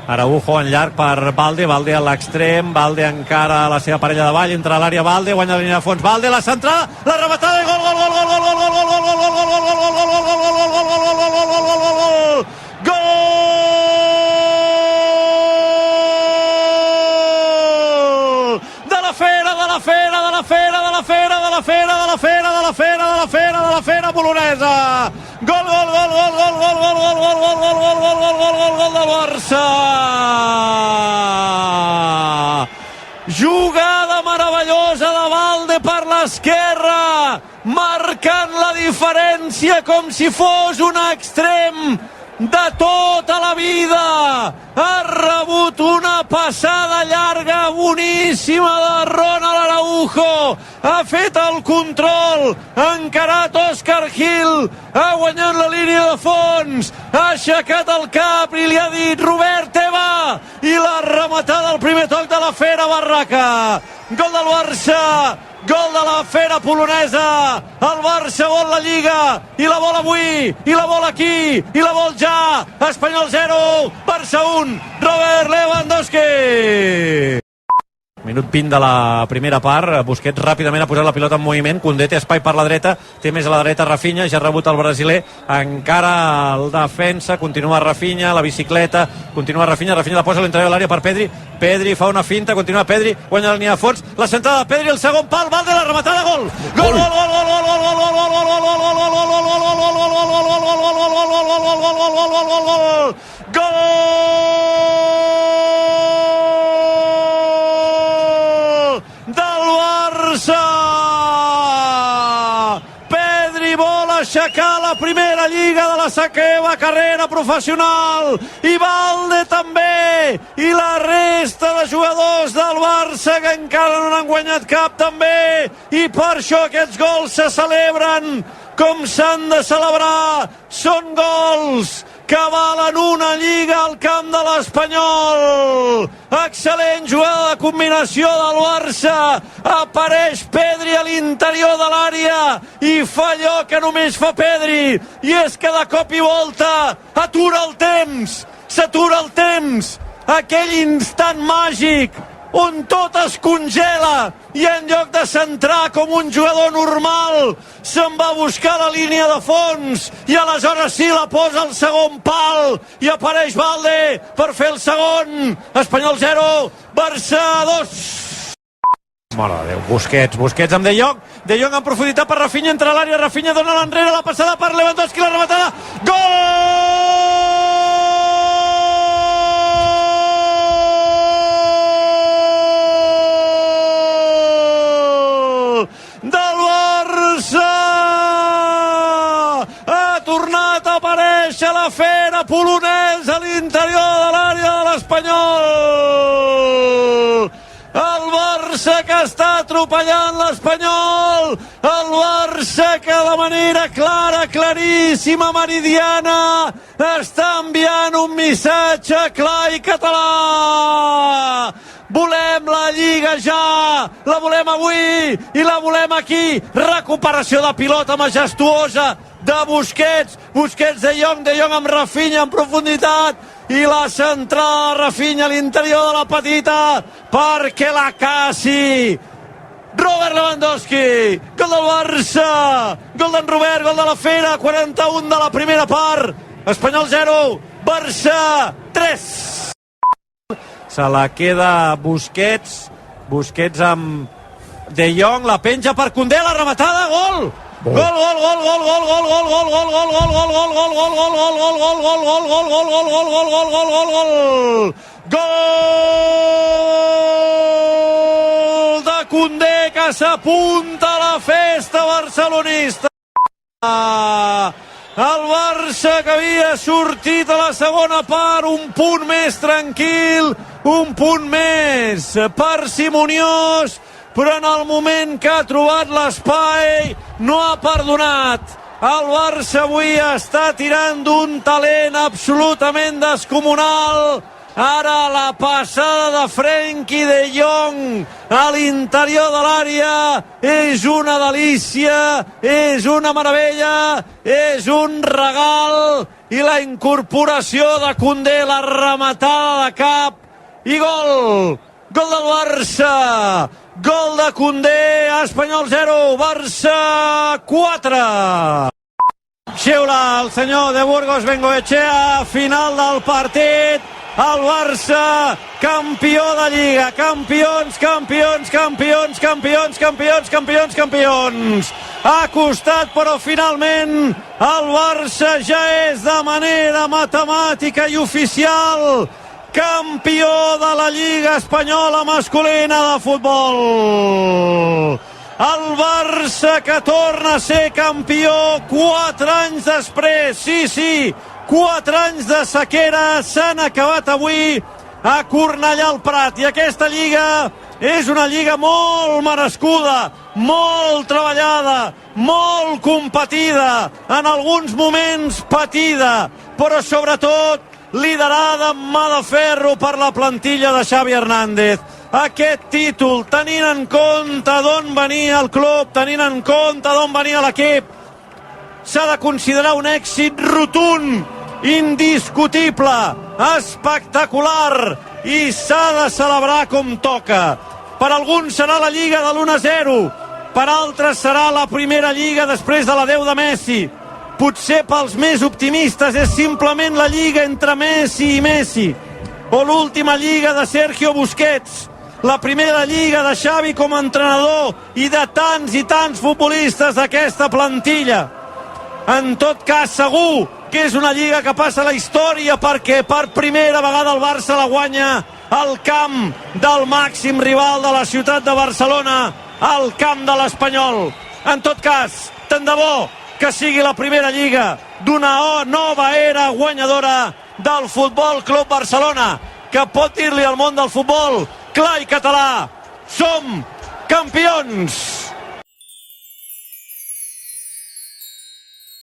Araujo en llarg per Valde, Valde a l'extrem, Valde encara a la seva parella de ball, entra a l'àrea Valde, guanya la línia de fons, Valde, la centrada, la rematada i gol, gol, gol, gol, gol, gol, gol, gol, gol, gol, gol, de la fera polonesa. Gol, gol, gol, gol, gol, gol, gol, gol, gol, gol, gol, gol, gol, gol, gol, gol, gol del Barça. Jugada meravellosa de Valde per l'esquerra, marcant la diferència com si fos un extrem de tota la vida. Ha rebut una passada llarga boníssima de Ronald Araujo, ha fet el control, ha encarat Òscar Gil, ha guanyat la línia de fons, ha aixecat el cap i li ha dit Robert, va, i l'ha rematada al primer toc de la fera Barraca. Gol del Barça, gol de la fera polonesa. El Barça vol la Lliga i la vol avui, i la vol aquí, i la vol ja. Espanyol 0, Barça 1, Robert Lewandowski. Minut 20 de la primera part. Busquets ràpidament ha posat la pilota en moviment. Koundé té espai per la dreta, té més a la dreta Rafinha, ja ha rebut el brasiler, encara el defensa, continua Rafinha, la bicicleta, continua Rafinha, Rafinha la posa a l'interior de l'àrea per Pedri, Pedri fa una finta, continua Pedri, guanya la línia de fons, la centrada de Pedri, el segon pal, Valde, la rematada, gol! Gol, gol, gol, gol, gol, gol, gol, gol, gol, gol, gol, gol, aixecar la primera Lliga de la seva carrera professional, i Valde també, i la resta de jugadors del Barça que encara no n'han guanyat cap també, i per això aquests gols se celebren com s'han de celebrar. Són gols que valen una Lliga al camp de l'Espanyol. Excel·lent jugada de combinació del Barça, apareix Pedri a l'interior de l'àrea i fa allò que només fa Pedri, i és que de cop i volta atura el temps, s'atura el temps, aquell instant màgic on tot es congela, i en lloc de centrar com un jugador normal se'n va a buscar la línia de fons, i aleshores sí la posa al segon pal i apareix Valde per fer el segon. Espanyol 0, Barça 2. Mare de Déu, Busquets amb De Jong en profunditat per Rafinha, entra a l'àrea, Rafinha dona l'enrere, la passada per Lewandowski, la rematada, gol! Del Barça! Ha tornat a aparèixer la fera polonesa a l'interior de l'àrea de l'Espanyol. El Barça que està atropellant l'Espanyol, el Barça que de manera clara, claríssima, meridiana, està enviant un missatge clar i català. Volem la Lliga ja, la volem avui i la volem aquí. Recuperació de pilota majestuosa de Busquets, De Jong amb Rafinha en profunditat, i la centrada de Rafinha a l'interior de la petita perquè la caci Robert Lewandowski. Gol del Barça, gol d'en Robert, gol de la fera, 41 de la primera part. Espanyol 0, Barça 3. Se la queda Busquets amb De Jong, la penja per Koundé, la rematada, gol! Gol, gol, gol, gol, gol, gol, gol, gol, gol, gol, gol, gol, gol, gol, gol, gol, gol, gol, gol, gol de Koundé, que s'apunta a la festa barcelonista. El Barça, que havia sortit a la segona part un punt més tranquil, un punt més parsimoniós, però en el moment que ha trobat l'espai no ha perdonat. El Barça avui està tirant d'un talent absolutament descomunal. Ara la passada de Frenkie de Jong a l'interior de l'àrea és una delícia, és una meravella, és un regal, i la incorporació de Koundé, la rematada de cap i gol! Gol del Barça! Gol de Koundé, Espanyol 0, Barça 4! Xiula el senyor de Burgos Bengoechea, final del partit, el Barça, campió de Lliga, campions, campions, campions, campions, campions, campions, campions. Ha costat, però finalment el Barça ja és de manera matemàtica i oficial campió de la Lliga Espanyola masculina de futbol. El Barça que torna a ser campió 4 anys després. Sí, 4 anys de sequera s'han acabat avui a Cornellà al Prat. I aquesta Lliga és una Lliga molt merescuda, molt treballada, molt competida, en alguns moments patida, però sobretot liderada amb mà de ferro per la plantilla de Xavi Hernández. Aquest títol, tenint en compte d'on venia el club, tenint en compte d'on venia l'equip, s'ha de considerar un èxit rotund, indiscutible, espectacular, i s'ha de celebrar com toca. Per alguns serà la Lliga de l'1-0, per altres serà la primera Lliga després de la 10 de Messi. Potser pels més optimistes és simplement la Lliga entre Messi i Messi, o l'última Lliga de Sergio Busquets, la primera Lliga de Xavi com a entrenador i de tants i tants futbolistes d'aquesta plantilla. En tot cas, segur que és una Lliga que passa a la història perquè per primera vegada el Barça la guanya al camp del màxim rival de la ciutat de Barcelona, al camp de l'Espanyol. En tot cas, tant de bo que sigui la primera Lliga d'una nova era guanyadora del Futbol Club Barcelona, que pot dir-li al món del futbol clar i català: som campions!